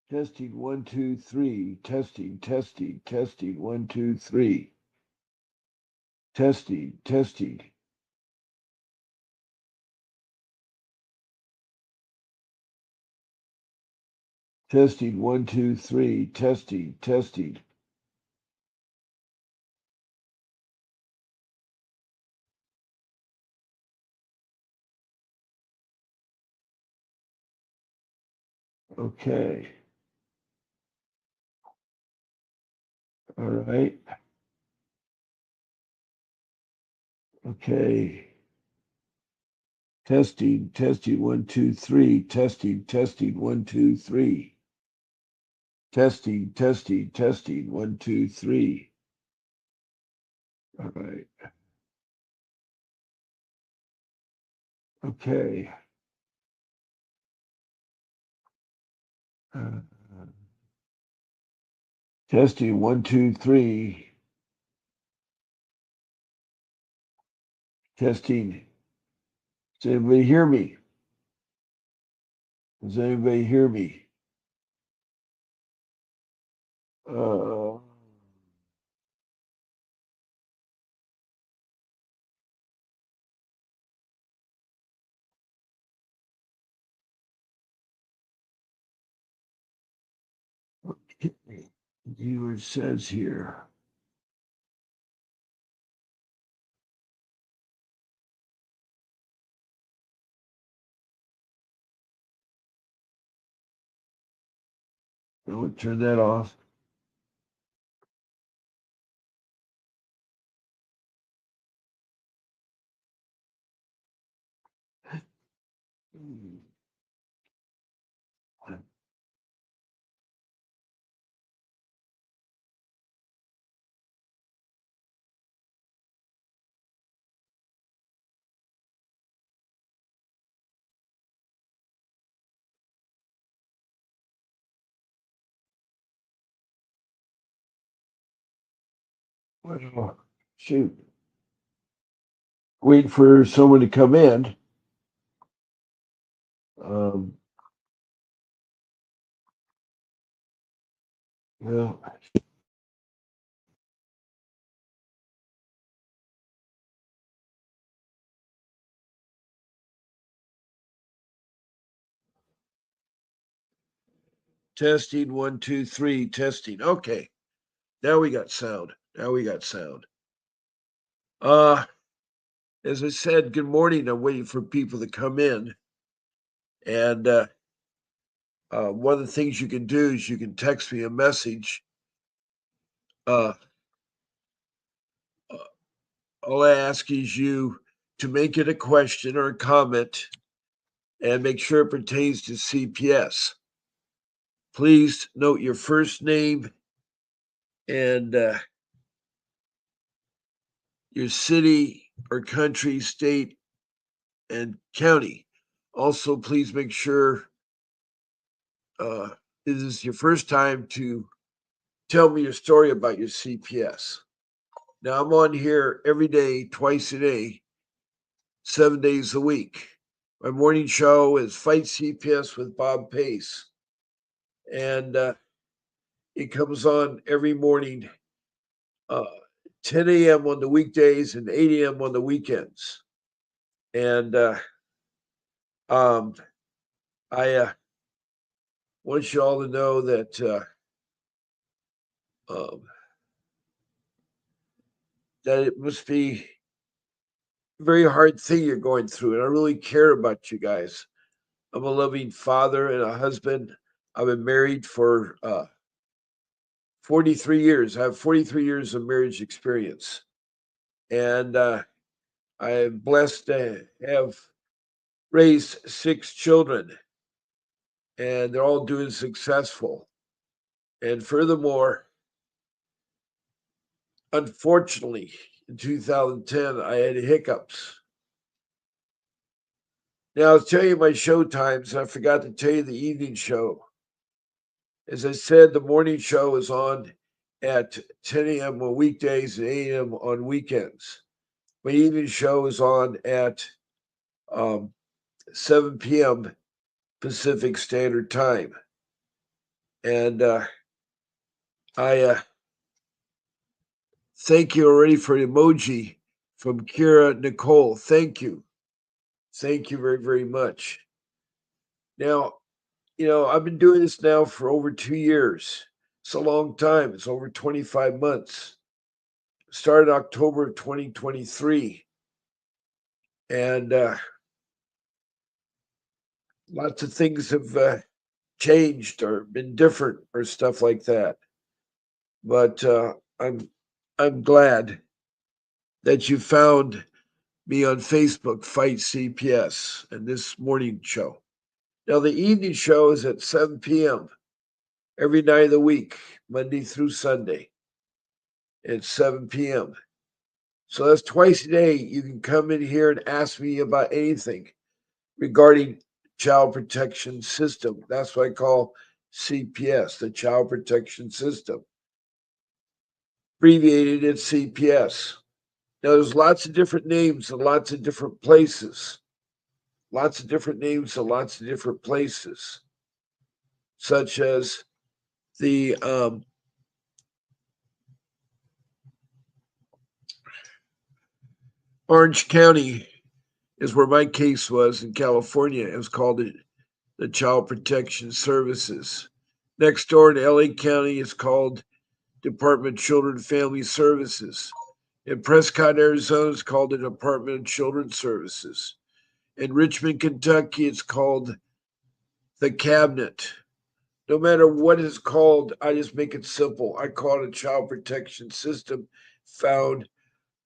Testing 1, 2, 3. Testing, testing, testing 1, 2, 3. Testing, testing. Testing 1, 2, 3. Testing, testing. Okay. All right. Okay. Testing, testing 1, 2, 3. Testing, testing 1, 2, 3. Testing, testing, testing 1, 2, 3. All right. Okay. Uh, Testing 1, 2, 3. Testing. Does anybody hear me? Does anybody hear me? Uh, viewer says here. I would turn that off. Well, shoot. Wait for someone to come in. Um, well, testing 1, 2, 3. Testing. Okay. Now we got sound. Now we got sound. Uh, as I said, good morning. I'm waiting for people to come in. And one of the things you can do is you can text me a message. Uh, all I ask is you to make it a question or a comment and make sure it pertains to CPS. Please note your first name and your city or country, state, and county. Also, please make sure uh, this is your first time to tell me your story about your CPS. Now, I'm on here every day, twice a day, 7 days a week. My morning show is Fight CPS with Bob Pace. And it comes on every morning, uh, 10 a.m. on the weekdays and 8 a.m. on the weekends. And um, I want you all to know that um, that it must be a very hard thing you're going through, and I really care about you guys. I'm a loving father and a husband. I've been married for 43 years. I have 43 years of marriage experience, and I'm blessed to have raised 6 children, and they're all doing successful. And furthermore, unfortunately, in 2010, I had hiccups. Now, I'll tell you my show times. I forgot to tell you the evening show. As I said, the morning show is on at 10 a.m. on weekdays and 8 a.m. on weekends. My evening show is on at um, 7 p.m. Pacific Standard Time. And I thank you already for an emoji from Kira Nicole. Thank you. Thank you very, very much. Now, I've been doing this now for over 2 years. It's a long time. It's over 25 months. Started October of 2023. And lots of things have changed or been different or stuff like that. But I'm glad that you found me on Facebook, Fight CPS, and this morning show. Now, the evening show is at 7 p.m. every night of the week, Monday through Sunday at 7 p.m. So that's twice a day. You can come in here and ask me about anything regarding child protection system. That's what I call CPS, the Child Protection System. Abbreviated, it's CPS. Now, there's lots of different names in lots of different places. Lots of different names in lots of different places, such as the Orange County is where my case was in California. It was called the Child Protection Services. Next door in LA County is called Department of Children and Family Services. In Prescott, Arizona, it's called the Department of Children's Services. In Richmond, Kentucky, it's called the Cabinet. No matter what it's called, I just make it simple. I call it a child protection system found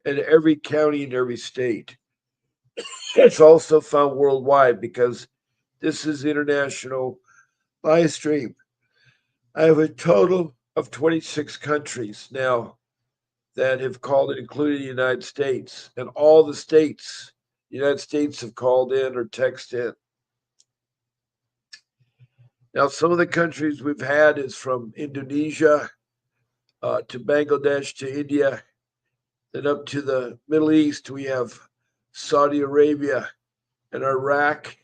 in every county in every state. It's also found worldwide because this is international live stream. I have a total of 26 countries now that have called it, including the United States. And all the states, the United States, have called in or texted in. Now, some of the countries we've had is from Indonesia to Bangladesh to India, then up to the Middle East. We have Saudi Arabia and Iraq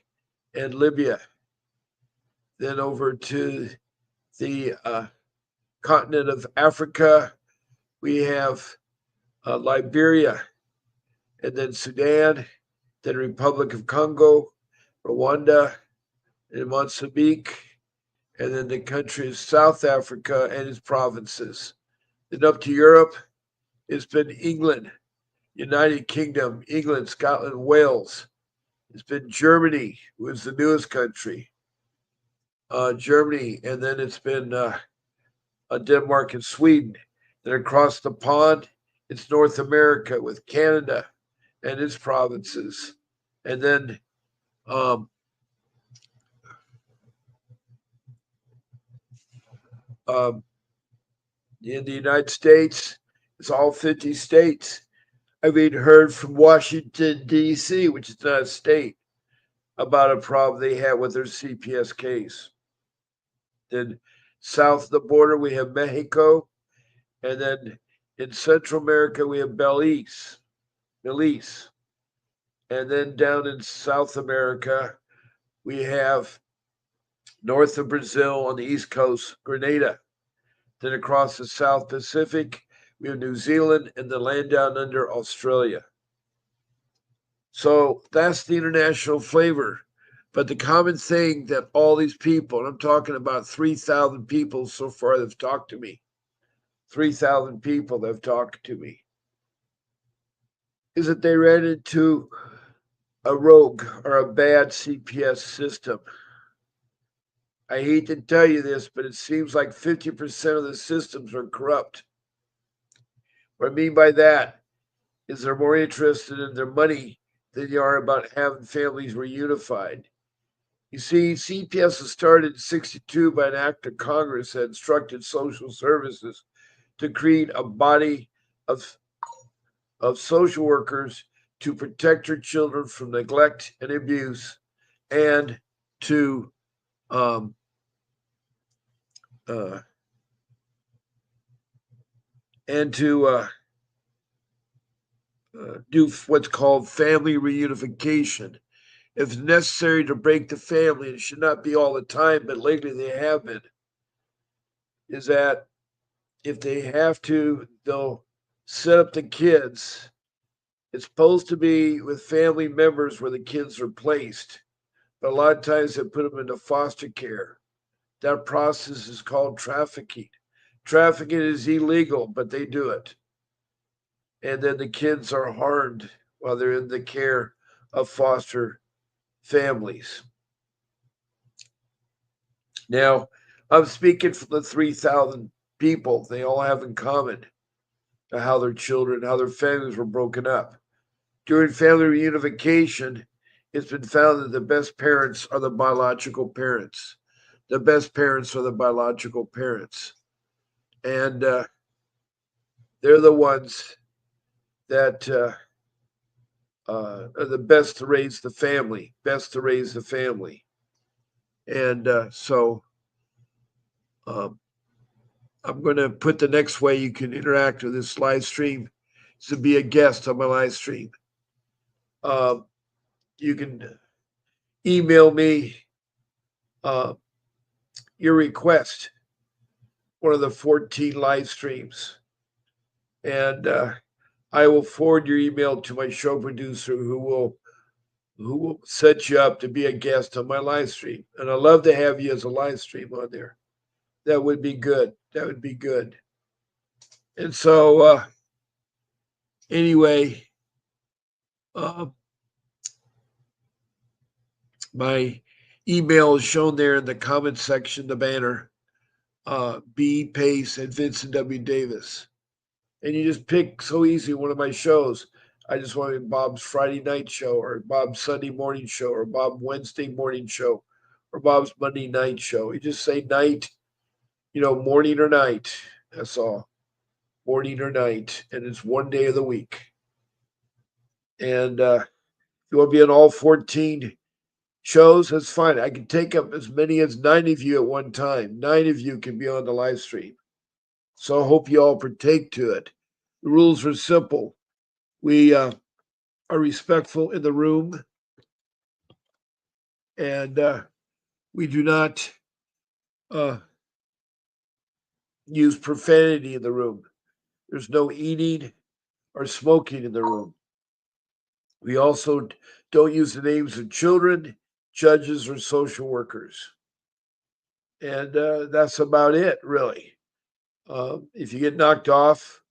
and Libya. Then over to the continent of Africa, we have Liberia, and then Sudan, then Republic of Congo, Rwanda, and Mozambique, and then the country of South Africa and its provinces. Then up to Europe, it's been England, United Kingdom, England, Scotland, Wales. It's been Germany, who is the newest country, Germany, and then it's been Denmark and Sweden. Then across the pond, it's North America with Canada and its provinces. And then in the United States, it's all 50 states. I've even heard from Washington, D.C., which is not a state, about a problem they had with their CPS case. Then south of the border, we have Mexico. And then in Central America, we have Belize. And then down in South America, we have north of Brazil on the East Coast, Grenada. Then across the South Pacific, we have New Zealand and the land down under Australia. So that's the international flavor. But the common thing that all these people, and I'm talking about 3,000 people so far that have talked to me, 3,000 people that have talked to me, is that they ran into a rogue or a bad CPS system. I hate to tell you this, but it seems like 50% of the systems are corrupt. What I mean by that is they're more interested in their money than they are about having families reunified. You see, CPS was started in 62 by an act of Congress that instructed social services to create a body of social workers to protect their children from neglect and abuse and to um, uh, and to do what's called family reunification. If necessary to break the family, it should not be all the time, but lately they have been. is that if they have to, they'll set up the kids. It's supposed to be with family members where the kids are placed, but a lot of times they put them into foster care. That process is called trafficking. Trafficking is illegal, but they do it. And then the kids are harmed while they're in the care of foster families. Now, I'm speaking for the 3,000 people. They all have in common how their children, how their families were broken up. During family reunification, it's been found that the best parents are the biological parents. The best parents are the biological parents. And they're the ones that are the best to raise the family, best to raise the family. And so um, I'm going to put the next way you can interact with this live stream is to be a guest on my live stream. Um, you can email me uh, your request, one of the 14 live streams, and I will forward your email to my show producer, who will set you up to be a guest on my live stream. And I'd love to have you as a live stream on there. That would be good. That would be good. And so, anyway, uh, my email is shown there in the comment section, the banner. B Pace and Vincent W. Davis. And you just pick so easy one of my shows. I just want Bob's Friday night show, or Bob's Sunday morning show, or Bob Wednesday morning show, or Bob's Monday night show. You just say night, morning or night. That's all. Morning or night. And it's one day of the week. And if you want to be on all 14 shows, that's fine. I can take up as many as 9 of you at one time. 9 of you can be on the live stream. So I hope you all partake to it. The rules are simple. We are respectful in the room, and we do not uh, use profanity in the room. There's no eating or smoking in the room. We also don't use the names of children, judges, or social workers. And that's about it, really. If you get knocked off,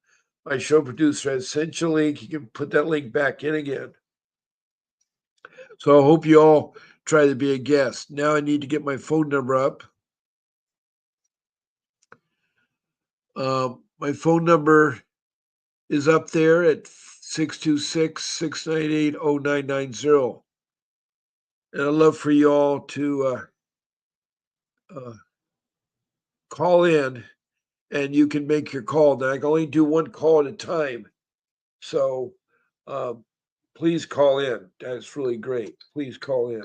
my show producer has sent you a link. You can put that link back in again. So I hope you all try to be a guest. Now I need to get my phone number up. My phone number is up there at 626-698-0990. And I'd love for you all to uh, call in, and you can make your call. Now, I can only do one call at a time. So um, please call in. That's really great. Please call in.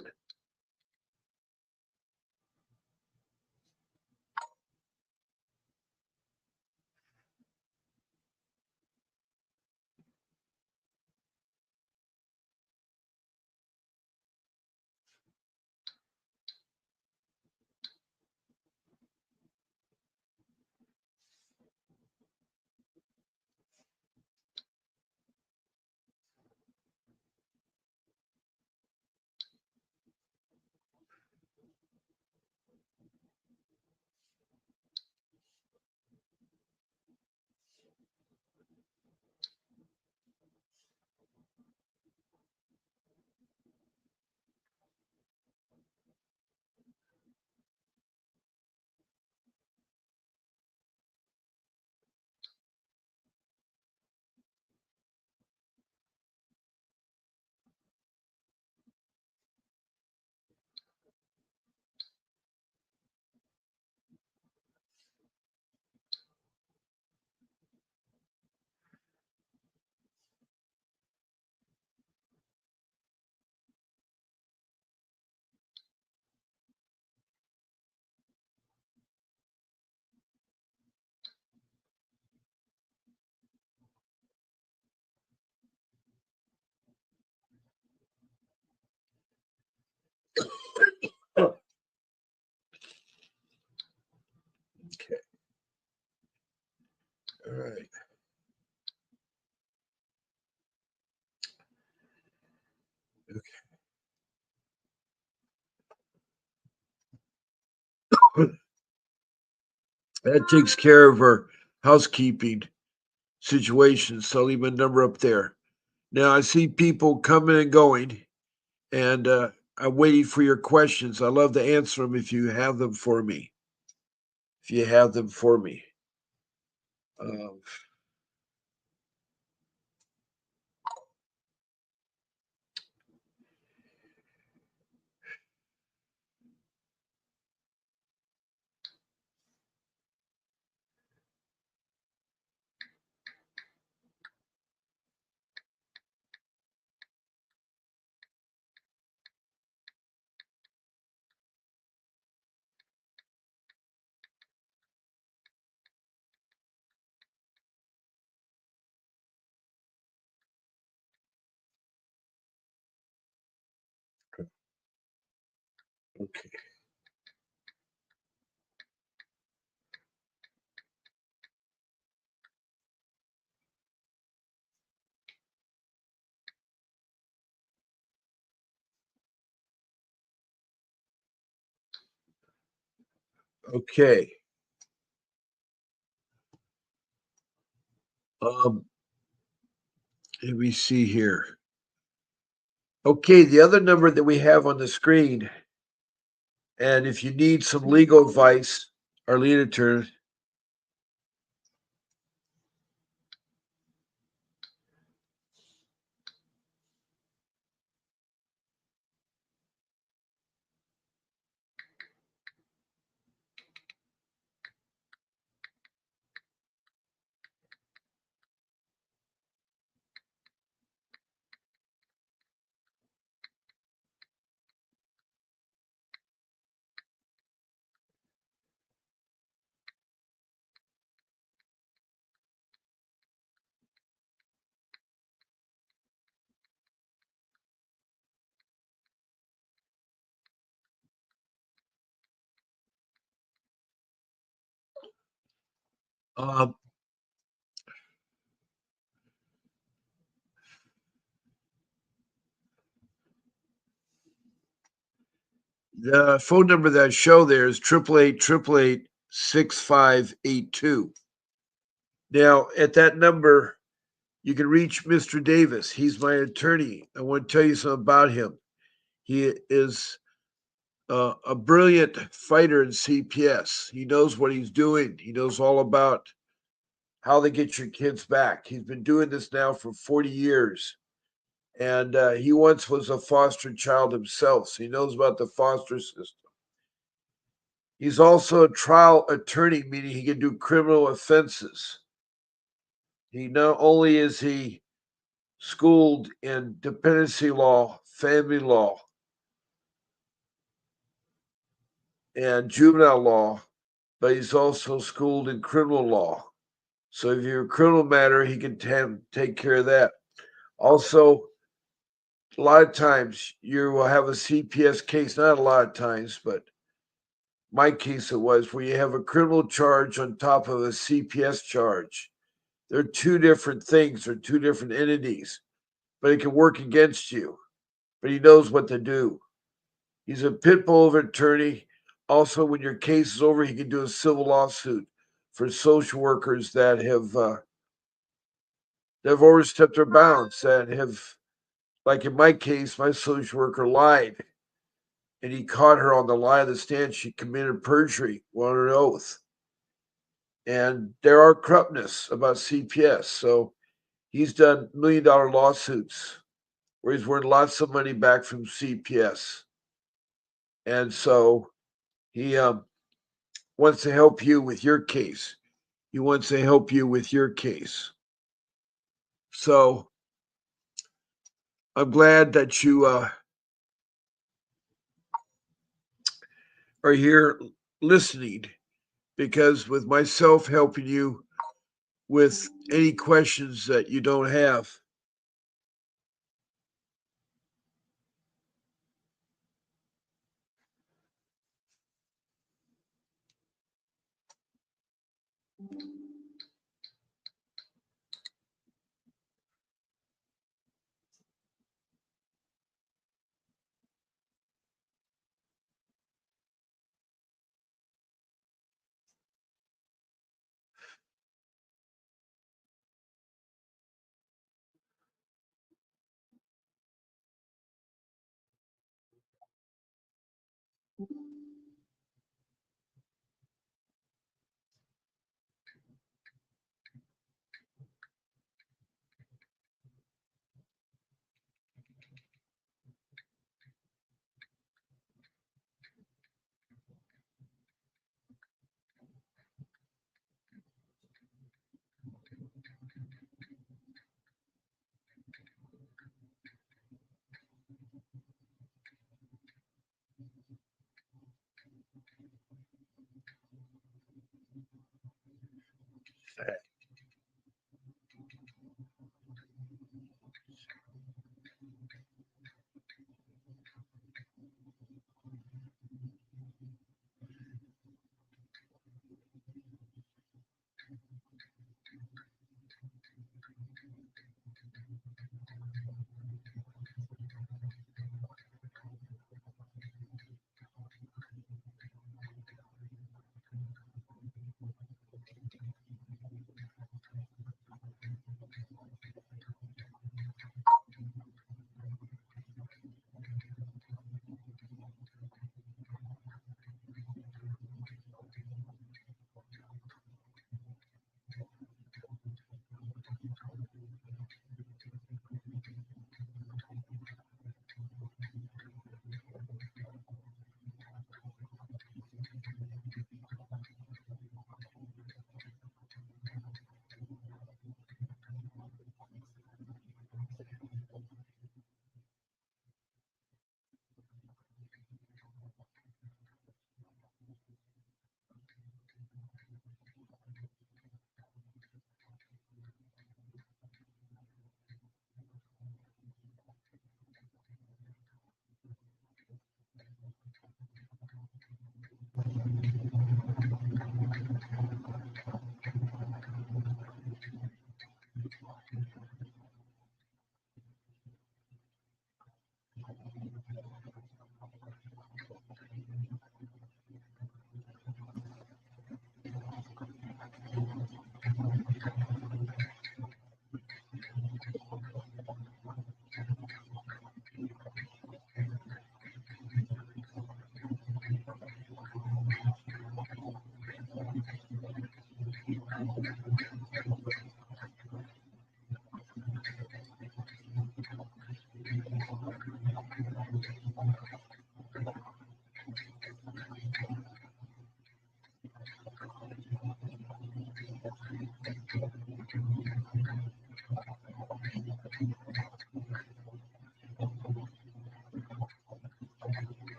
Okay. All right. Okay. That takes care of our housekeeping situation. So I'll leave my number up there. Now I see people coming and going, and I'm waiting for your questions. I love to answer them if you have them for me. If you have them for me. Um, okay. Okay. Um, let me see here. Okay, the other number that we have on the screen, and if you need some legal advice, our lead attorney. Um, the phone number that I show there is 888-888-6582. Now, at that number, you can reach Mr. Davis. He's my attorney. I want to tell you something about him. He is a brilliant fighter in CPS. He knows what he's doing. He knows all about how they get your kids back. He's been doing this now for 40 years. And he once was a foster child himself, so he knows about the foster system. He's also a trial attorney, meaning he can do criminal offenses. He not only is he schooled in dependency law, family law, and juvenile law, but he's also schooled in criminal law. So if you're a criminal matter, he can take care of that. Also, a lot of times you will have a CPS case, not a lot of times, but my case it was where you have a criminal charge on top of a CPS charge. They're two different things, they're two different entities, but it can work against you. But he knows what to do. He's a pit bull of an attorney. Also, when your case is over, he can do a civil lawsuit for social workers that have overstepped their bounds, that have, like in my case, my social worker lied, and he caught her on the lie of the stand. She committed perjury on an oath, and there are corruptness about CPS. So he's done $1 million lawsuits where he's won lots of money back from CPS, and so he wants to help you with your case. He wants to help you with your case. So I'm glad that you are here listening, because with myself helping you with any questions that you don't have,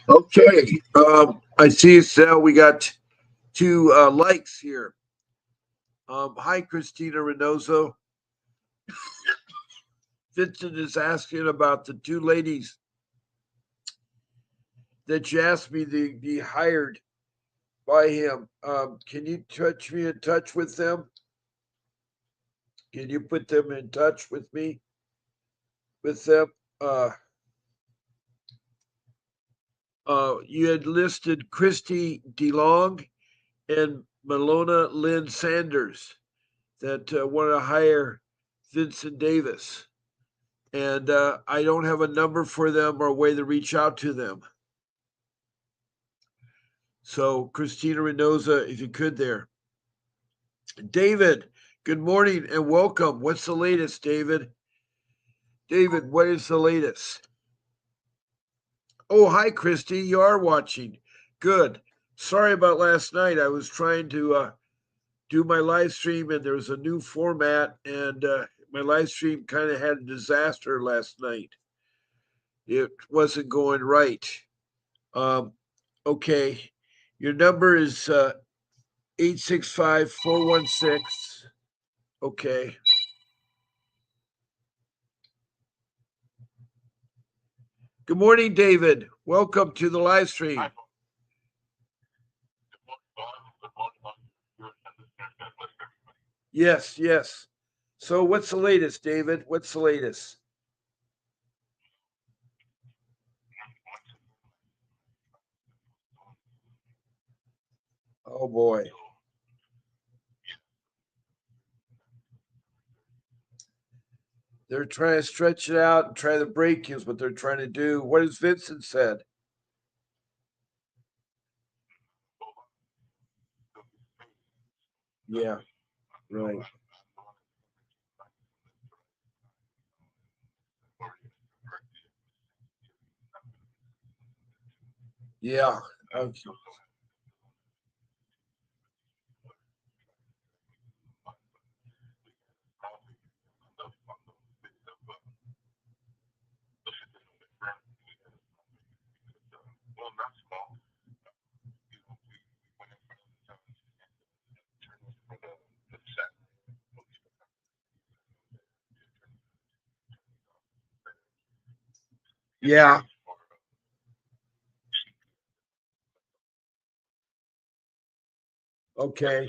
Okay. I see now we got two likes here. Hi, Christina Reynoso. Vincent is asking about the two ladies that you asked me to be hired by him. Can you touch me in touch with them? Can you put them in touch with me? With them? You had listed Christy DeLong and Malona Lynn Sanders that want to hire Vincent Davis. And I don't have a number for them or a way to reach out to them. So, Christina Reynosa, if you could there. David, good morning and welcome. What's the latest, David? David, what is the latest? Oh, hi, Christy. You are watching. Good. Sorry about last night. I was trying to do my live stream and there was a new format, and my live stream kind of had a disaster last night. It wasn't going right. Okay. Your number is 865-416. Okay. Good morning, David. Welcome to the live stream. Yes, yes. So, what's the latest, David? What's the latest? Oh boy. They're trying to stretch it out and try to break you is what they're trying to do. What has Vincent said? Yeah, right. Yeah. Okay. Yeah. Okay.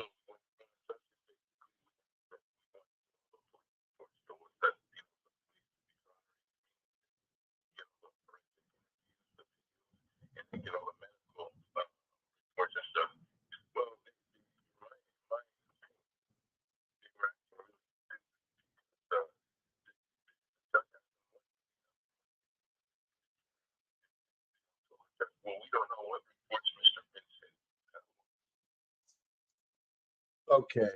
Okay.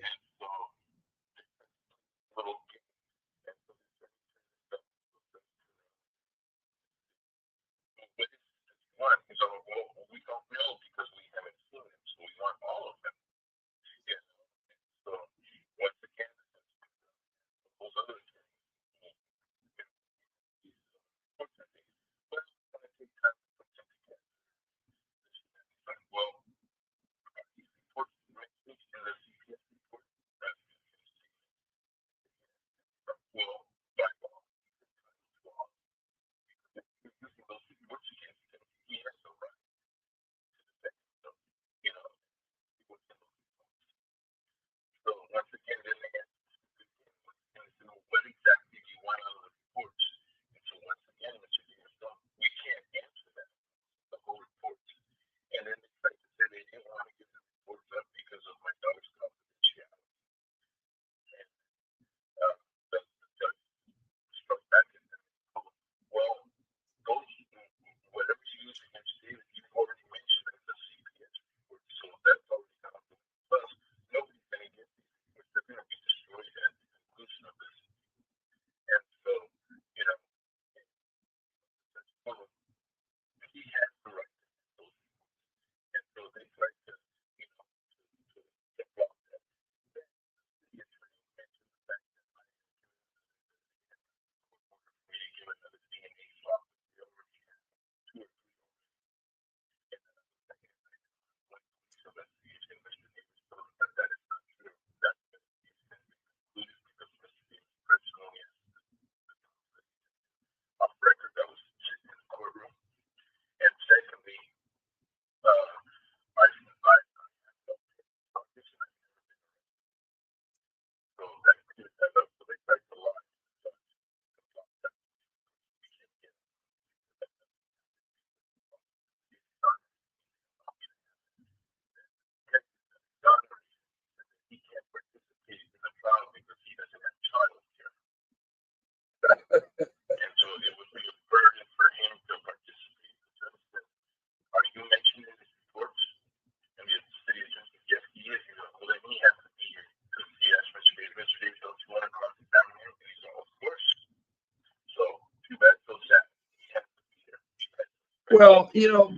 Well,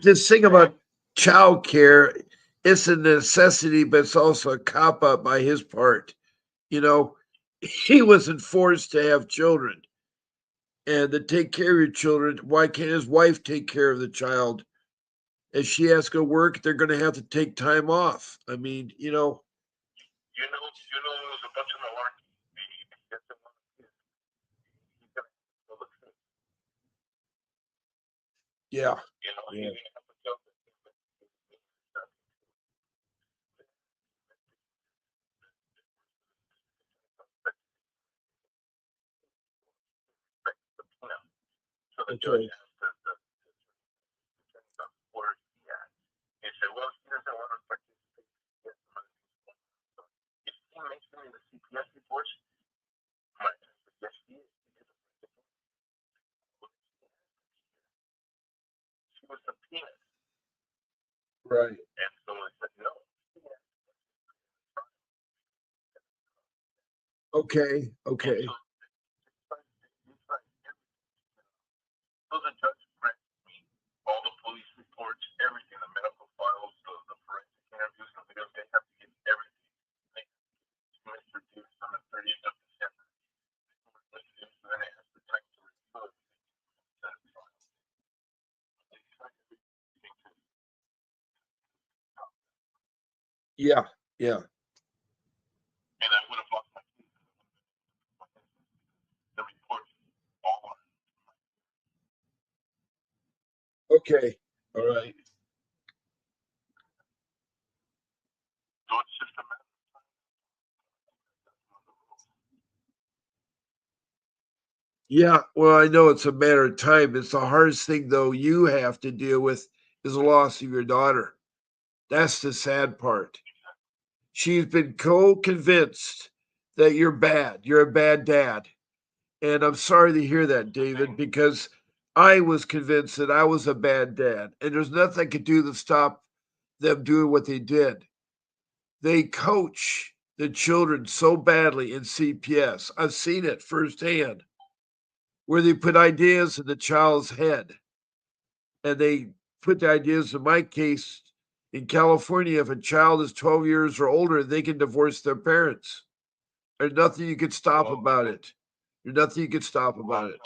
this thing about child care, it's a necessity, but it's also a cop out by his part. You know, he wasn't forced to have children and to take care of your children. Why can't his wife take care of the child? If she has to go work, they're going to have to take time off. I mean, yeah, yeah. Okay. Right. Okay. Okay. Yeah. Yeah. Okay. All right. Yeah. Well, I know it's a matter of time. It's the hardest thing, though, you have to deal with is the loss of your daughter. That's the sad part. She's been convinced that you're bad. You're a bad dad. And I'm sorry to hear that, David, because I was convinced that I was a bad dad. And there's nothing I could do to stop them doing what they did. They coach the children so badly in CPS. I've seen it firsthand where they put ideas in the child's head and they put the ideas in my case in California. If a child is 12 years or older, they can divorce their parents. There's nothing you can stop about it. There's nothing you can stop about it.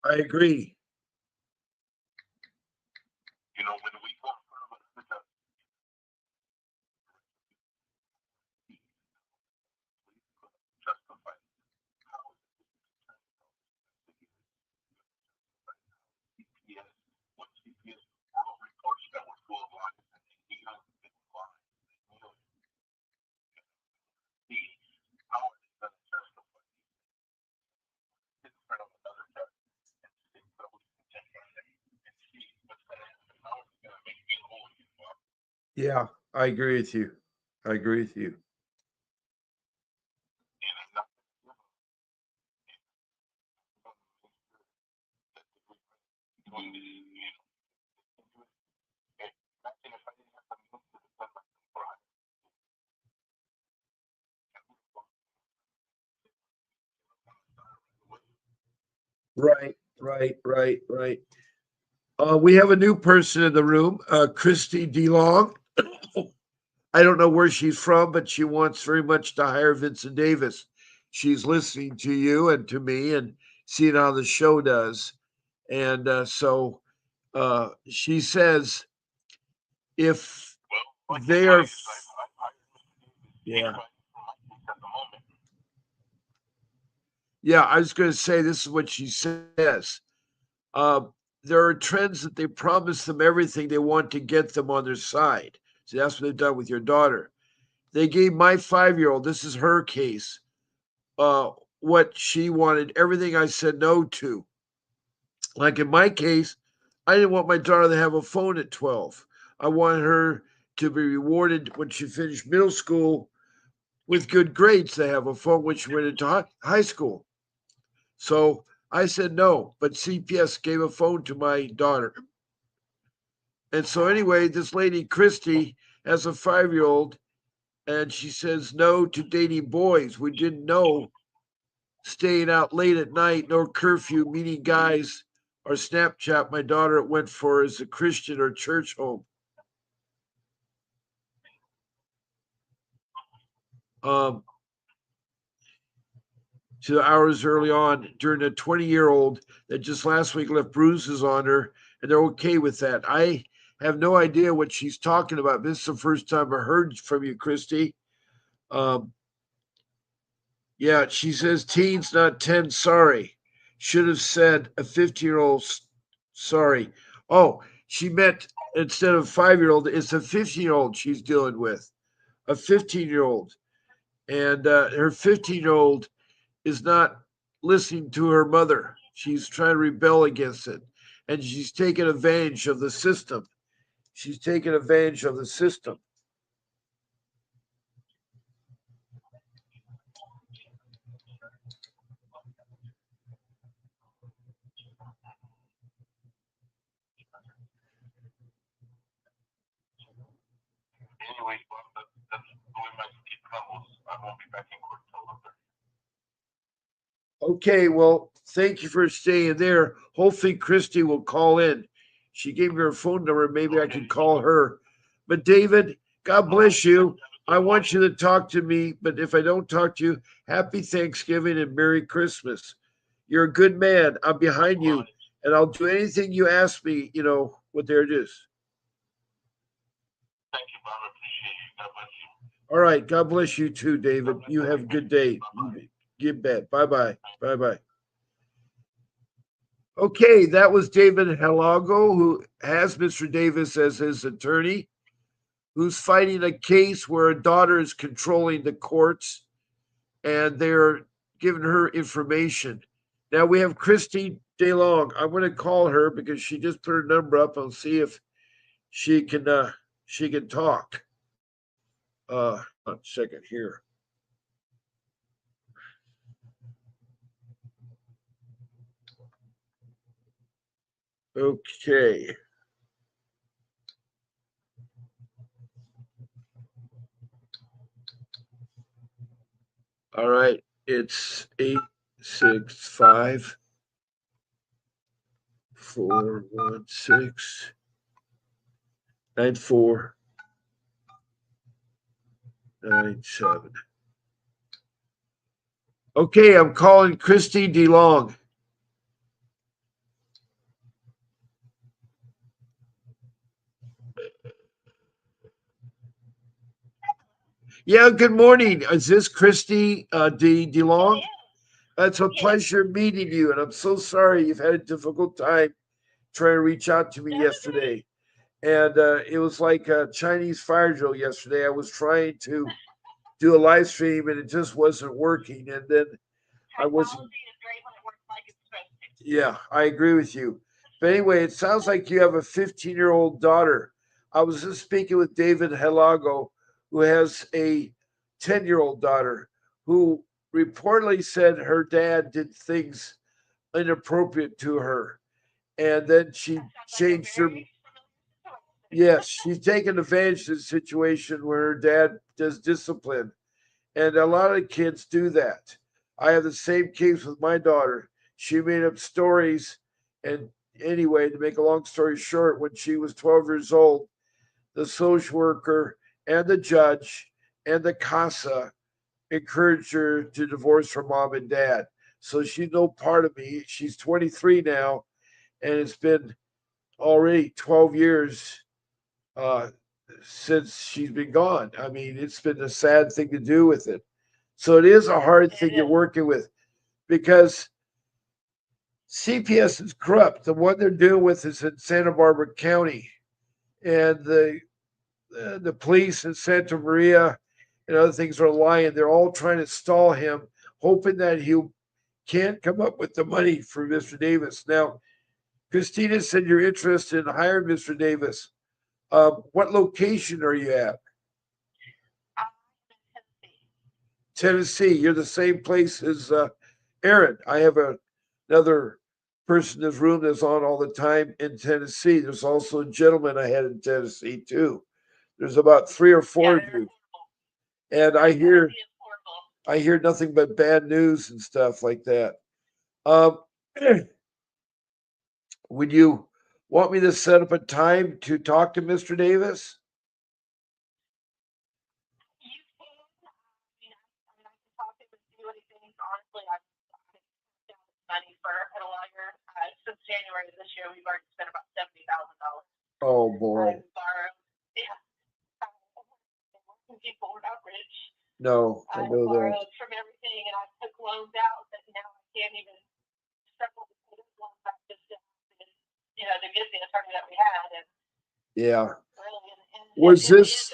I agree. Yeah, I agree with you. I agree with you. Right, right, right, right. We have a new person in the room, Christy DeLong. I don't know where she's from, but she wants very much to hire Vincent Davis. She's listening to you and to me and seeing how the show does. And she says if they are, yeah, yeah, I was going to say this is what she says. Uh, there are trends that they promise them everything they want to get them on their side. So that's what they've done with your daughter. They gave my 5-year-old, this is her case, what she wanted, everything I said no to. Like in my case, I didn't want my daughter to have a phone at 12. I wanted her to be rewarded when she finished middle school with good grades to have a phone when she went into high school. So I said no, but CPS gave a phone to my daughter. And so, anyway, this lady, Christy, has a 5 year old, and she says no to dating boys. We didn't know staying out late at night, no curfew, meeting guys, or Snapchat. My daughter went for as a Christian or church home. Um, to hours early on during a 20-year-old that just last week left bruises on her, and they're okay with that. I have no idea what she's talking about. This is the first time I heard from you, Christy. Um, yeah, she says teens, not 10. Sorry. Should have said a 50-year-old. Sorry. Oh, she meant instead of 5-year-old, it's a 15-year-old she's dealing with. A 15-year-old. And her 15-year-old is not listening to her mother. She's trying to rebel against it. And she's taking advantage of the system. She's taking advantage of the system. Okay, well, thank you for staying there. Hopefully, Christy will call in. She gave me her phone number. Maybe I could call her. But, David, God bless you. I want you to talk to me, but if I don't talk to you, happy Thanksgiving and Merry Christmas. You're a good man. I'm behind you, and I'll do anything you ask me, what there it is. All right. God bless you too, David. You have a good day. Get back. Bye bye. Bye bye. Okay, that was David Halago, who has Mr. Davis as his attorney, who's fighting a case where a daughter is controlling the courts and they're giving her information. Now we have Christy DeLong. I'm going to call her because she just put her number up. I'll see if she can talk. A second here. Okay. All right. It's 865-416-9497. Okay, I'm calling Christy DeLong. Yeah, good morning. Is this Christy DeLong? It's a pleasure meeting you, and I'm so sorry you've had a difficult time trying to reach out to me yesterday. And it was like a Chinese fire drill yesterday. I was trying to do a live stream, and it just wasn't working. And then I wasn't. Yeah, I agree with you. But anyway, it sounds like you have a 15-year-old daughter. I was just speaking with David Helago, who has a 10-year-old daughter who reportedly said her dad did things inappropriate to her. And then she changed her. Yes, she's taken advantage of the situation where her dad does discipline. And a lot of kids do that. I have the same case with my daughter. She made up stories. And anyway, to make a long story short, when she was 12 years old, the social worker and the judge and the CASA encouraged her to divorce her mom and dad. So she's no part of me. She's 23 now, and it's been already 12 years uh, since she's been gone. I mean, it's been a sad thing to do with it. So it is a hard thing you're working with because CPS is corrupt. The one they're dealing with is in Santa Barbara County, and the police in Santa Maria and other things are lying. They're all trying to stall him hoping that he can't come up with the money for Mr. Davis. Now, Christina said you're interested in hiring Mr. Davis. What location are you at? Tennessee. You're the same place as Aaron. I have another person in this room that's on all the time in Tennessee. There's also a gentleman I had in Tennessee too. There's about 3 or 4 of you, and I hear nothing but bad news and stuff like that. Um, would you want me to set up a time to talk to Mr. Davis? Oh boy. No, I know that. Yeah. Was this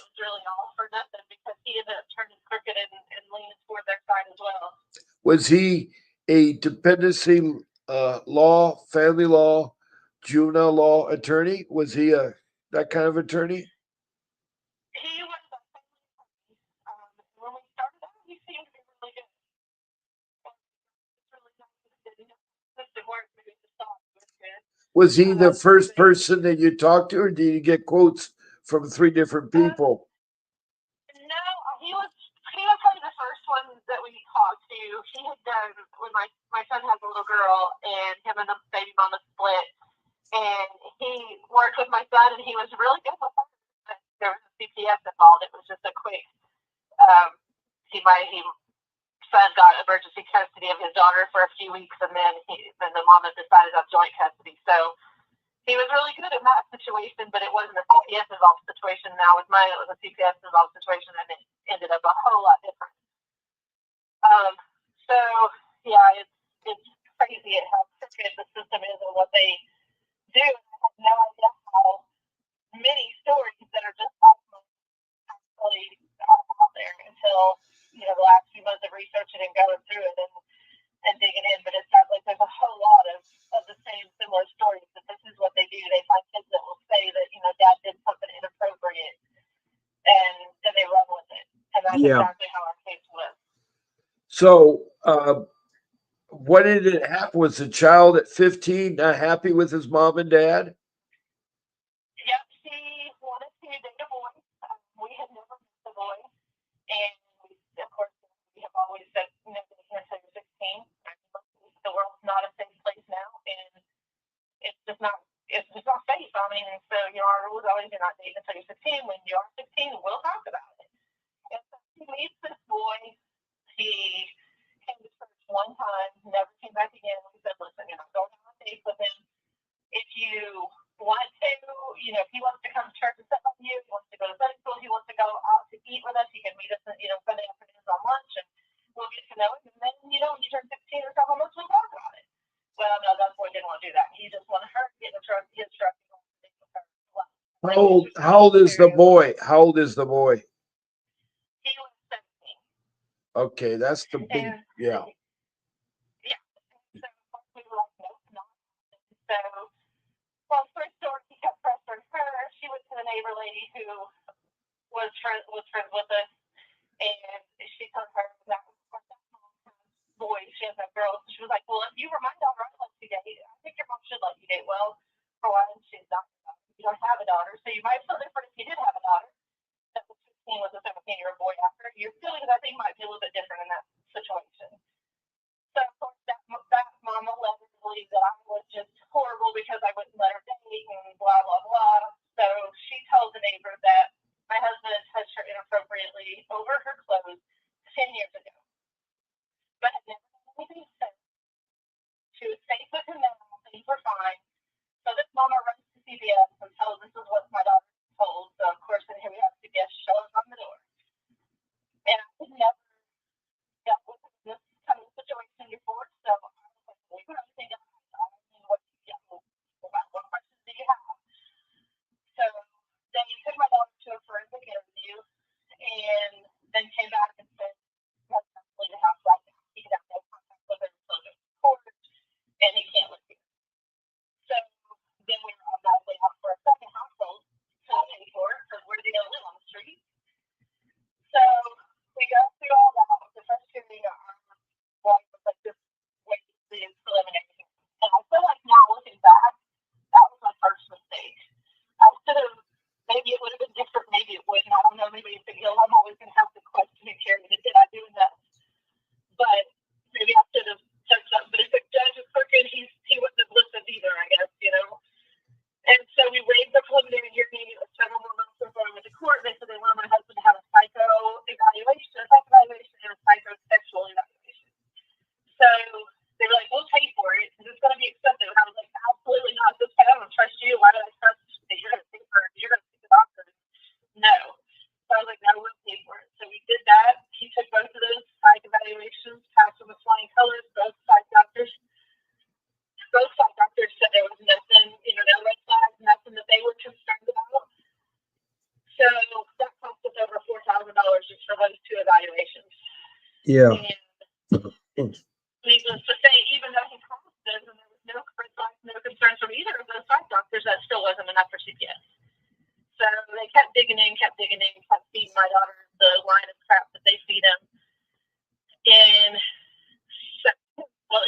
was he a dependency law, family law, juvenile law attorney? Was he a that kind of attorney? Was he the first person that you talked to, or did you get quotes from 3 different people? Yeah. So, what did it happen? Was the child at 15 not happy with his mom and dad? How old is the boy? How old is the boy? Okay, that's the big yeah. Both side doctors said there was nothing, no red flags, nothing that they were concerned about. So that cost us over $4,000 just for those two evaluations. Yeah. And needless to say, even though he passed those and there was no red flags, no concerns from either of those side doctors, that still wasn't enough for CPS. So they kept digging in, kept feeding my daughter the line of crap that they feed him. In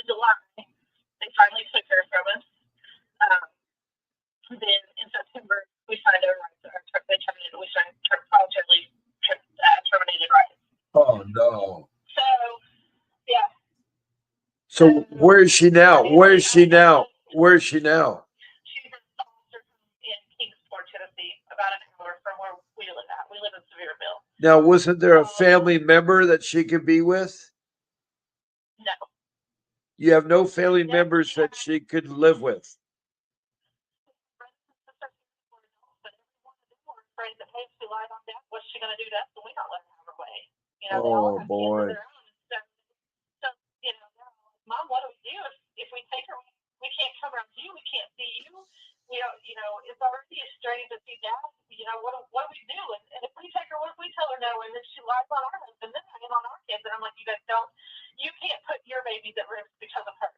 July, they finally took her from us. Then in September, we signed over rights. They terminated. We signed voluntarily terminated rights. Oh no. So yeah. So where is she now? Where is she now? Where is she now? She's in Kingsport, Tennessee, about an hour from where we live at. We live in Sevierville. Now, wasn't there a family member that she could be with? No. You have no family members that she could live with? That hey, she lied on death. What's she going to do to us when we not let her have her way? Oh boy. So, Mom, what do we do if we take her? We can't come around you. We can't see you. We don't, it's already a strain to see Dad. What do we do? And if we take her, what if we tell her no? And then she lies on our husband, then and on our kids. And I'm like, you can't put your babies at risk because of her.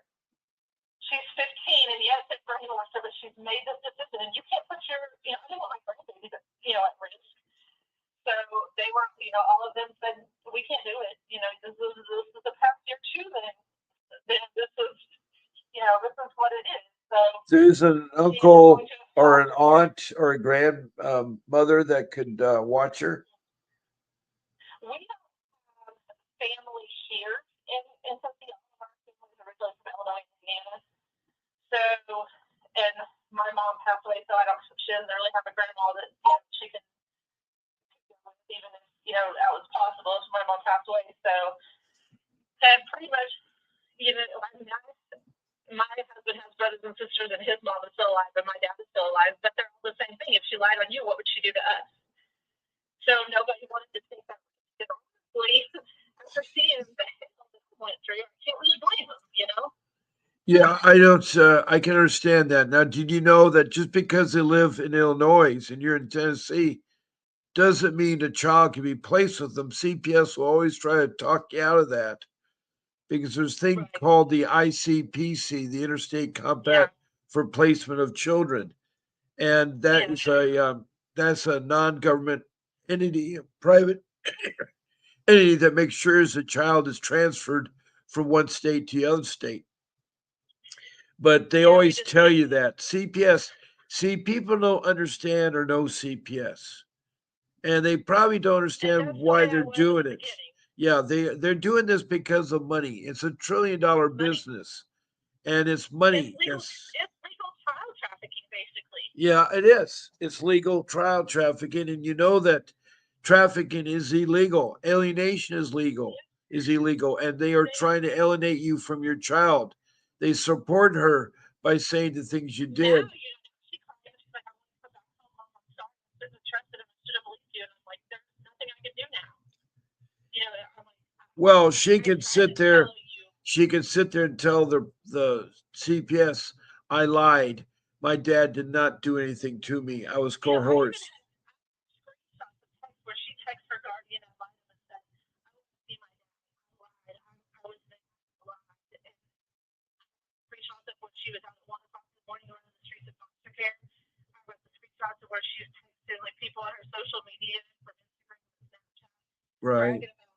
She's 15, and yes, it's brainwashed her, but she's made this decision, and you can't put your, I didn't want my grandbabies, at risk. So they were, all of them said, we can't do it. This is the past year too, then this is what it is. So there's an uncle or an aunt or a grandmother that could watch her. We don't have family here in Tennessee. All of our family is originally from Illinois and Indiana. So, and my mom passed away, so she doesn't really have a grandma that she can even if that was possible. So my mom passed away, so and pretty much my husband has brothers and sisters, and his mom is still alive, and my dad is still alive, but they're all the same thing. If she lied on you, what would she do to us? So nobody wanted to take that risk. Honestly, after seeing the hell that went through, I can't really blame them, Yeah, I don't. I can understand that. Now, did you know that just because they live in Illinois and you're in Tennessee, doesn't mean a child can be placed with them? CPS will always try to talk you out of that because there's a thing called the ICPC, the Interstate Compact for Placement of Children, and that is that's a non-government entity, a private entity that makes sure the child is transferred from one state to the other state. But they always tell you that CPS. See, people don't understand or know CPS, and they probably don't understand why they're doing it. Yeah, they're doing this because of money. It's $1 trillion business, and it's money. It's legal child trafficking, basically. Yeah, it is. It's legal child trafficking, and you know that trafficking is illegal. Alienation is illegal, and they are trying to alienate you from your child. They support her by saying the things you did. Now, she called me and she's like, I want to put that phone on. I'm sorry. I shouldn't have trusted him. I should have believed you. And I'm like, there's nothing I can do now. I'm like, well, she can sit there. She can sit there and tell the CPS, I lied. My dad did not do anything to me. I was coerced. Where she texts her guardian and lied and said, I want to see my dad. I lied. I was there. I lied. And screenshots of when she was out at 1 o'clock in the morning running the streets of foster care. I read the screenshots of where she was texting like people on her social media from Instagram and Snapchat. Right. Bragging about,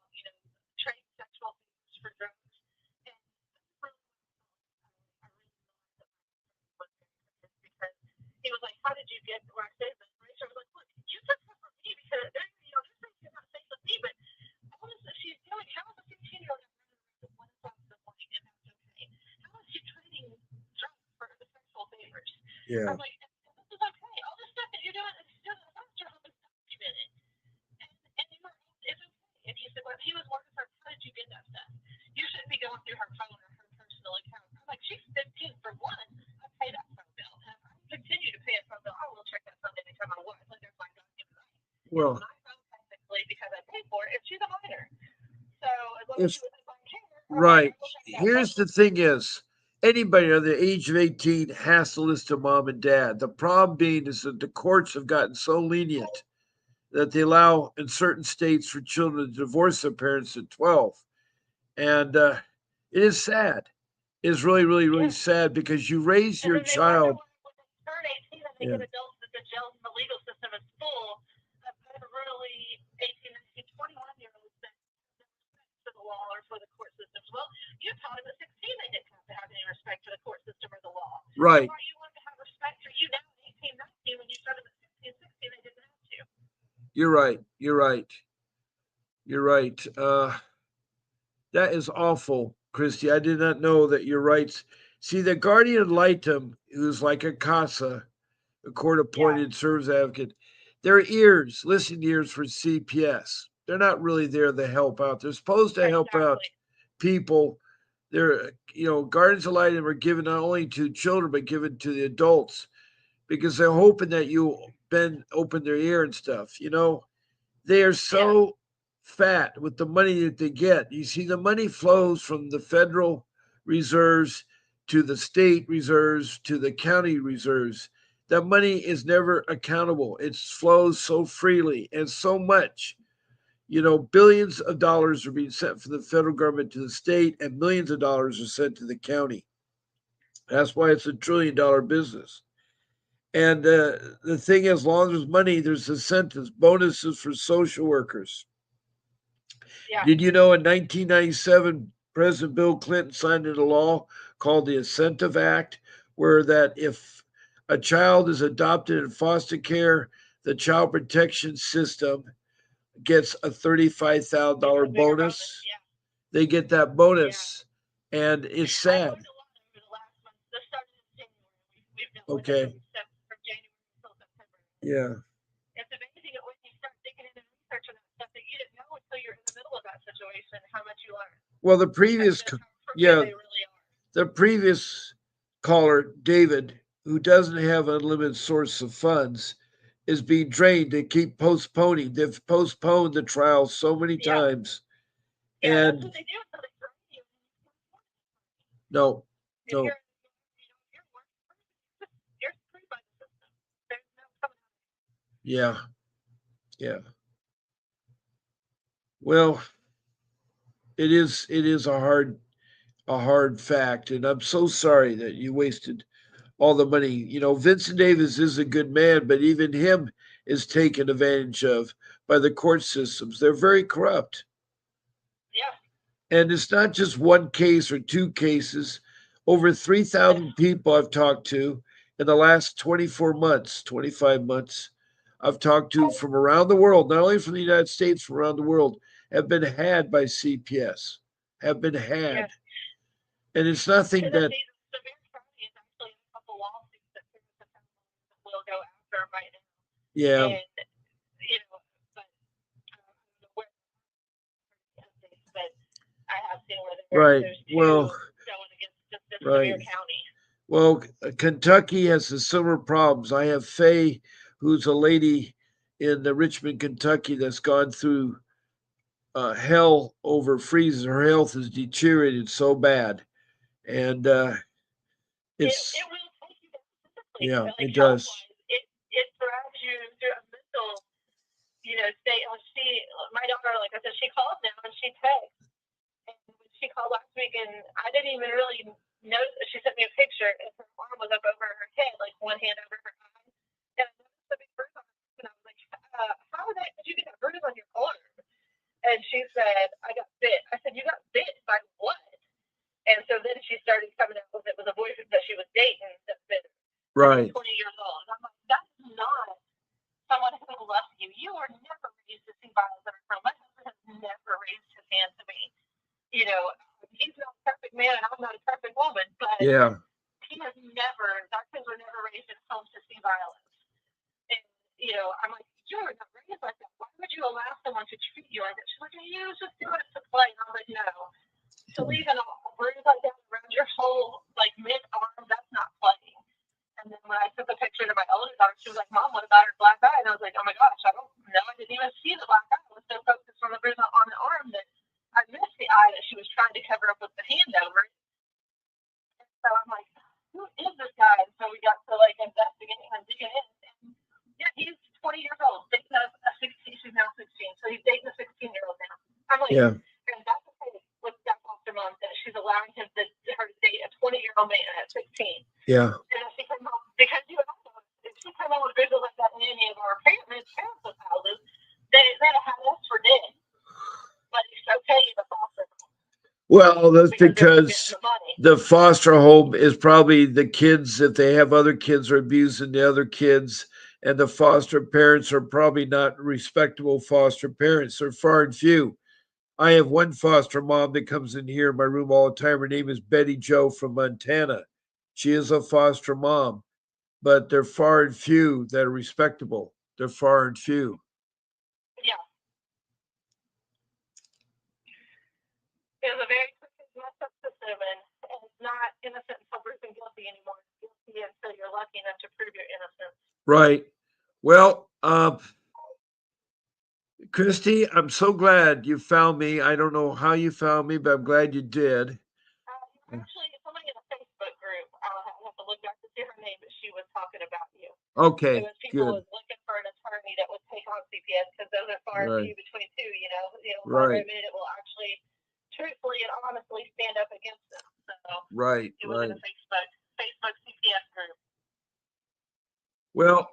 trade sexual abuse for drugs. And because he was like, how did you get where I said this? Rachel was like, look, you took that from me because there's things you're not safe with me, but all this that she's doing, how is a 15-year-old at 1 o'clock in the morning and that's okay? How is she trading drugs for the sexual favors? Yeah. I'm like, this is okay. All this stuff that you're doing is still the foster home is documented. And it's okay. And he said, well, if he was working for her, how did you get that stuff? You shouldn't be going through her phone or her personal account. I'm like, she's 15 for one. I pay that phone bill. And if I continue to pay a phone bill, I will check that phone anytime I want. Like there's my document right. Well, my phone technically because I paid for it, if she's a minor. So as long as she was in my care, Right. I will take that. Here's the thing is, anybody under the age of 18 has to listen to mom and dad. The problem being is that the courts have gotten so lenient that they allow in certain states for children to divorce their parents at 12. And it is sad. It is really, really, really Yeah. sad because you raise And your then they wonder child. why when they turn 18 and they Yeah. get adults that the jails and the legal system is full of unruly 18, 19, 21-year-olds that have no respect for the law or for the court systems. Well, you taught them at 16 they didn't have to have any respect for the court system or the law. Right. Why you want to have respect for you now at 18, 19 when you taught them at 15, 16 they didn't have to? You're right. You're right. You're right. That is awful, Christy. I did not know that your rights. See, the guardian ad litem, who's like a CASA, a court Yeah, appointed service advocate, their ears, listening ears for CPS. They're not really there to help out. They're supposed to help out exactly. people. They're, guardians ad litem are given not only to children, but given to the adults because they're hoping that you bend, open their ear and stuff. They are Yeah, so fat with the money that they get. You see, the money flows from the federal reserves to the state reserves to the county reserves. That money is never accountable. It flows so freely and so much. Billions of dollars are being sent from the federal government to the state, and millions of dollars are sent to the county. That's why it's $1 trillion business. And the thing is, as long as there's money, there's incentives, bonuses for social workers. yeah. Did you know in 1997, President Bill Clinton signed into law called the Incentive Act, where that if a child is adopted in foster care, the child protection system gets a It's a $35,000 bigger bonus. bonus. Yeah, They get that yeah. bonus, and it's I sad. learned a lot over the last month. This started in January. We've dealt with it Okay. from January until September. Yeah. It's amazing when you start digging into research and that stuff that you didn't know until you're in the middle of that situation how much you learn. Well, the That's previous, just how crooked yeah, they really are. the previous caller, David, who doesn't have unlimited source of funds, is being drained to keep postponing. They've postponed the trial so many Yeah, times. yeah, that's And what they do until they throw you. no, If no, you're you're screwed by the system. There's no coming out. yeah, yeah. Well, it is a hard fact, and I'm so sorry that you wasted all the money. Vincent Davis is a good man, but even him is taken advantage of by the court systems. They're very corrupt. Yeah, And it's not just one case or two cases. Over 3,000 people I've talked to in the last 24 months, 25 months, I've talked to from around the world, not only from the United States, from around the world, have been had by CPS, have been yeah. had. And it's nothing And then that, the Bear County is actually a couple lawsuits that will go after right now. yeah, And but where but I have seen where right. there's two Well, going against just this right. Sevier County. Well, Kentucky has the similar problems. I have Faye, who's a lady in Richmond, Kentucky, that's gone through hell over freezes. Her health has deteriorated so bad, and It it's will take you down physically, yeah, like it health does. wise. It drags you through a mental, state. My daughter, like I said, she calls now and she texts. And when she called last week, and I didn't even really notice. She sent me a picture, and her arm was up over her head, like one hand over her eye. And I noticed the big bruise on her arm, and I was like, did you get that bruise on your arm? And she said, I got bit. I said, you got bit by what? And so then she started coming out with it was a boyfriend that she was dating that bit her. And he was Right. 20 years old. And I'm like, that's not someone who loves you. You were never raised to see violence in a home. My husband has never raised his hand to me. He's not a perfect man and I'm not a perfect woman, but Yeah. our kids were never raised in homes to see violence. And, I'm like, you were not raised like that. Why would you allow someone to treat you like that? She's like, he was just doing it to play. And I was like, no. To leave a bruise like that around your whole, like, mid-arm, that's not playing. And then when I took a picture to my oldest daughter, she was like, Mom, what about her black eye? And I was like, oh my gosh, I don't know. I didn't even see the black eye. I was so focused on the bruise on the arm that I missed the eye that she was trying to cover up with I'm like, who is this guy? And so we got to like investigating and digging in. And yeah, he's 20 years old, dating a 16. She's now 16, so he's dating a 16-year-old now. I'm like, Yeah. and that's okay with that foster mom that she's allowing her to date a 20-year-old man at 16. Yeah. And if she came home, because you and I know, if she came home with visuals like that in any of our parents' houses, they'd have had us for dead. But it's okay in the foster home Well, that's because they're just getting because the money. the foster home is probably the kids, if they have other kids, are abusing the other kids, and the foster parents are probably not respectable foster parents. They're far and few. I have one foster mom that comes in here in my room all the time. Her name is Betty Joe from Montana. She is a foster mom, but they're far and few that are respectable. They're far and few. Yeah, it was a very messed up system, and it's not innocent until proven guilty anymore. It's guilty until you're lucky enough to prove your innocence. Right. Well, Christy, I'm so glad you found me. I don't know how you found me, but I'm glad you did. Actually, somebody in a Facebook group, I have to look back to see her name, but she was talking about you. It Okay, was people good. was looking for an attorney that would take on CPS because those are far and Right, few between two. Not right, very many that will actually, truthfully and honestly, stand up against them. So right, it was in right. a Facebook CPS group. Well,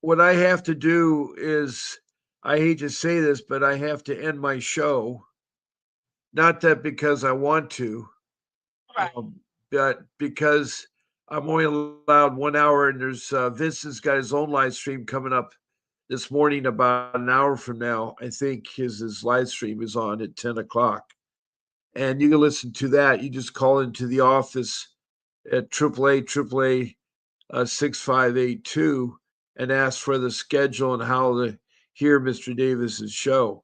what I have to do is, I hate to say this, but I have to end my show. Not that because I want to, Right. but because I'm only allowed 1 hour, and there's Vincent's got his own live stream coming up this morning about an hour from now. I think his live stream is on at 10 o'clock, and you can listen to that. You just call into the office at AAA 6582 and ask for the schedule and how to hear Mr. Davis's show.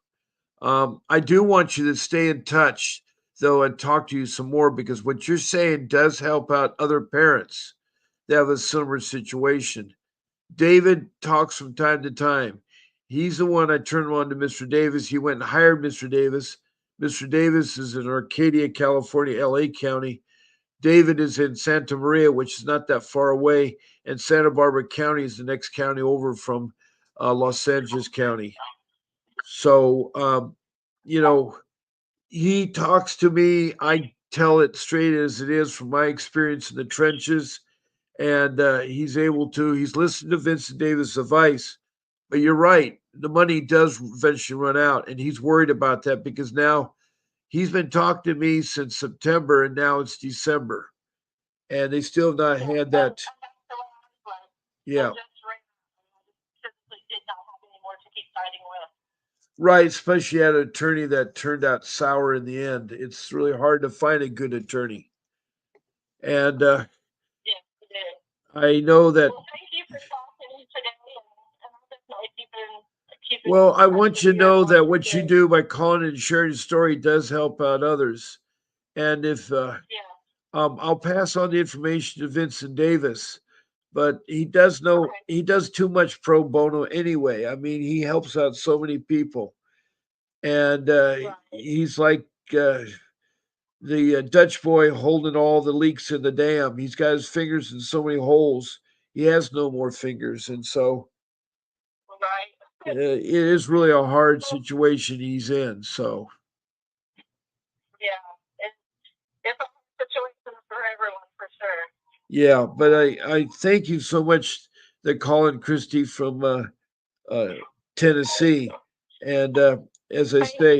I do want you to stay in touch, though, and talk to you some more, because what you're saying does help out other parents that have a similar situation. David talks from time to time. He's the one I turned on to Mr. Davis. He went and hired Mr. Davis. Mr. Davis is in Arcadia, California, LA County. David is in Santa Maria, which is not that far away, and Santa Barbara County is the next county over from Los Angeles County. So, you know, he talks to me. I tell it straight as it is from my experience in the trenches, and he's listened to Vincent Davis' advice. But you're right, the money does eventually run out, and he's worried about that because now he's been talking to me since September, and now it's December, and they still have not Yeah. had that. And that's the way I was. Yeah, Just right now, I just physically did not have any more to keep fighting with. right. Especially had an attorney that turned out sour in the end. It's really hard to find a good attorney, and Yes, it is. I know that. Well, thank you for talking to me today, and I'll definitely keep in Well, I touch want with you to you know more that for what you sure. do by calling and sharing your story does help out others. And if Yeah. I'll pass on the information to Vincent Davis, but he does know Okay. he does too much pro bono anyway. I mean, he helps out so many people, and Right. he's like uh, the Dutch boy holding all the leaks in the dam. He's got his fingers in so many holes. He has no more fingers, and so Right. it is really a hard Well, situation he's in. So yeah. It's a hard situation for everyone for sure. yeah, but I thank you so much, the Colin Christie from uh, Tennessee, and as I Thank say,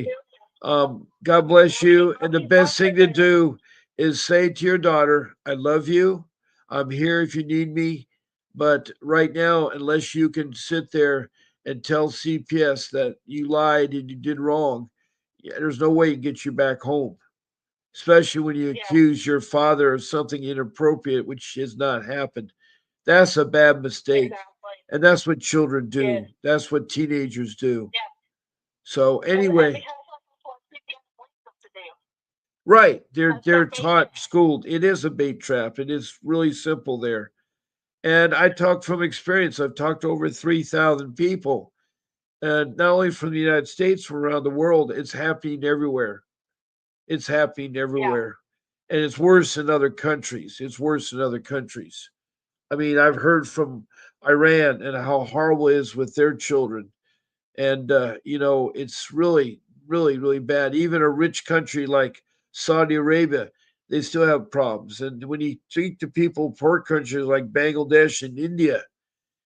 you. God bless you. I'll And the keep best thing to watching. do is say to your daughter, "I love you. I'm here if you need me." But right now, unless you can sit there and tell CPS that you lied and you did wrong, yeah, there's no way you can get you back home, especially when you Yeah. accuse your father of something inappropriate, which has not happened. That's a bad mistake. Exactly. And that's what children Yes. do. That's what teenagers do. Yeah. So And anyway, because that's what CPS wants us to do. right, That's they're their bait taught trap. schooled. It is a bait trap. It is really simple there. And I talk from experience. I've talked to over 3,000 people, and not only from the United States, from around the world. It's happening everywhere. It's happening Yeah. everywhere. and it's worse in other countries. It's worse in other countries. I mean, I've heard from Iran and how horrible it is with their children. And, it's really, really, really bad. Even a rich country like Saudi Arabia, they still have problems. And when you speak to people, poor countries like Bangladesh and India,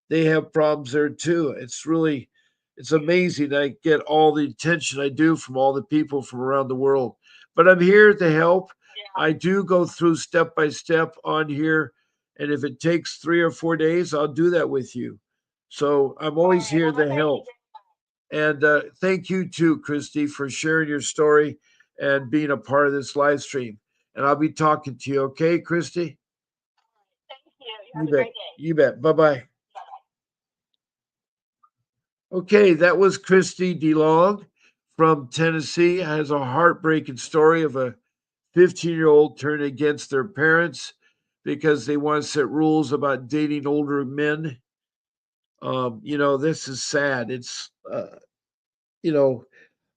they have problems there too. It's amazing. I get all the attention I do from all the people from around the world. But I'm here to help. Yeah. I do go through step by step on here. And if it takes 3 or 4 days, I'll do that with you. So I'm All always right. here Well, I to thank you help. very much. And thank you too, Christy, for sharing your story and being a part of this live stream. And I'll be talking to you, okay, Christy? Thank you. You have You a bet. great day. You bet. Bye bye. Bye-bye. Okay, that was Christy DeLong from Tennessee. Has a heartbreaking story of a 15-year-old turned against their parents because they want to set rules about dating older men. This is sad. You know,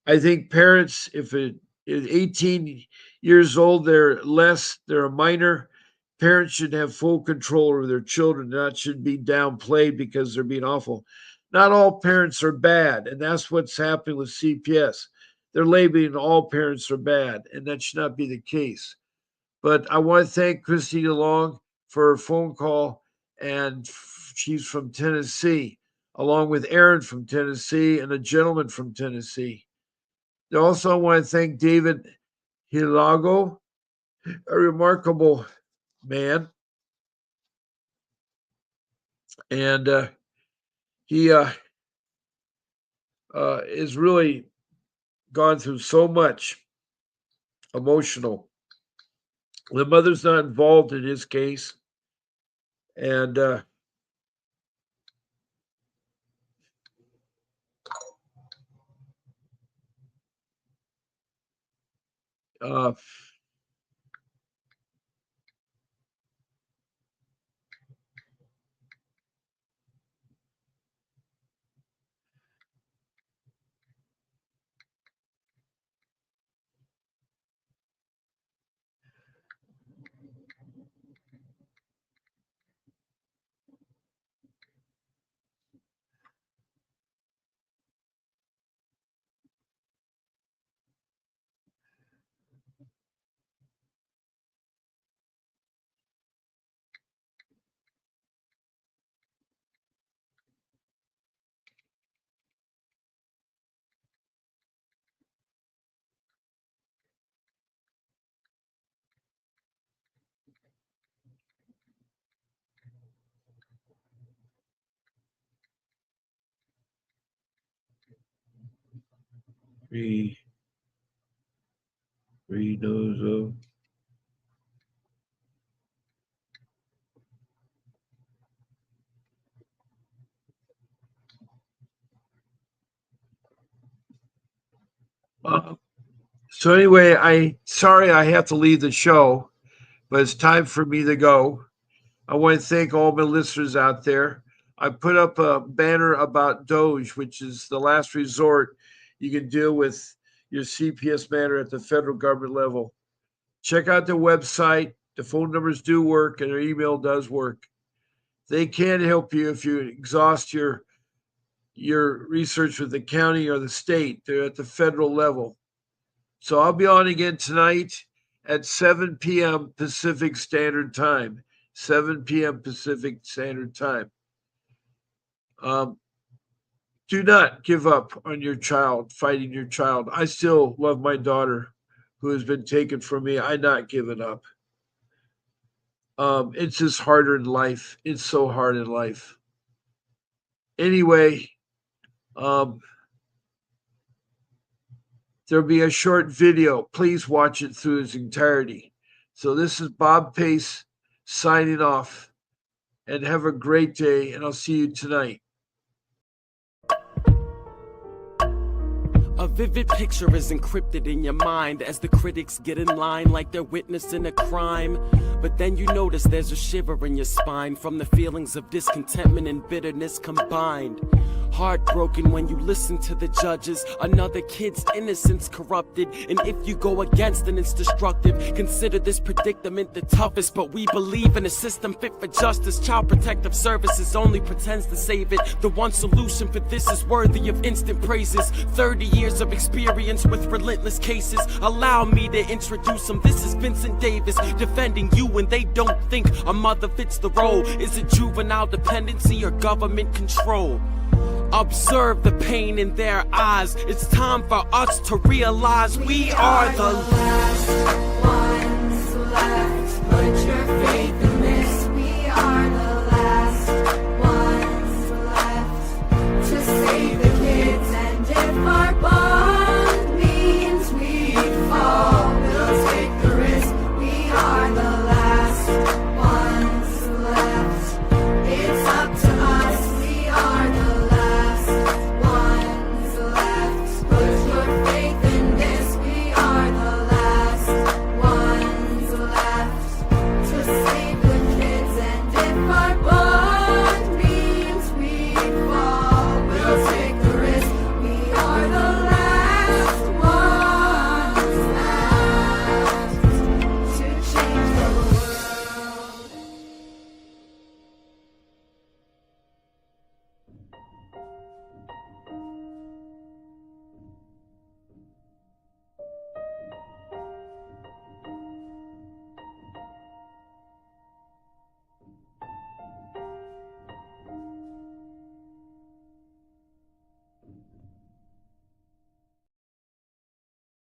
I think parents, if it is 18 years old, they're a minor. Parents should have full control over their children, not should be downplayed because they're being awful. Not all parents are bad, and that's what's happening with CPS. They're labeling all parents are bad, and that should not be the case. But I want to thank Christy DeLong for her phone call, and she's from Tennessee, along with Aaron from Tennessee and a gentleman from Tennessee. Also, I want to thank David Hilago, a remarkable man, and he has really gone through so much emotional. The mother's not involved in his case, and uh, Re- Renozo. So anyway, I have to leave the show, but it's time for me to go. I want to thank all my listeners out there. I put up a banner about Doge, which is the last resort you can deal with your CPS matter at the federal government level. Check out their website. The phone numbers do work and their email does work. They can help you if you exhaust your research with the county or the state. They're at the federal level. So I'll be on again tonight at 7 p.m. Pacific Standard Time. 7 p.m. Pacific Standard Time. Um, do not give up on your child, fighting your child. I still love my daughter who has been taken from me. I'm not giving up. It's just harder in life. It's so hard in life. Anyway, um, there'll be a short video. Please watch it through its entirety. So this is Bob Pace signing off. And have a great day, and I'll see you tonight. A vivid picture is encrypted in your mind as the critics get in line like they're witnessing a crime. But then you notice there's a shiver in your spine from the feelings of discontentment and bitterness combined. Heartbroken when you listen to the judges. Another kid's innocence corrupted, and if you go against then it's destructive. Consider this predicament the toughest, but we believe in a system fit for justice. Child Protective Services only pretends to save it. The one solution for this is worthy of instant praises. 30 years of experience with relentless cases. Allow me to introduce them. This is Vincent Davis, defending you when they don't think a mother fits the role. Is it juvenile dependency or government control? Observe the pain in their eyes. It's time for us to realize we are the last one.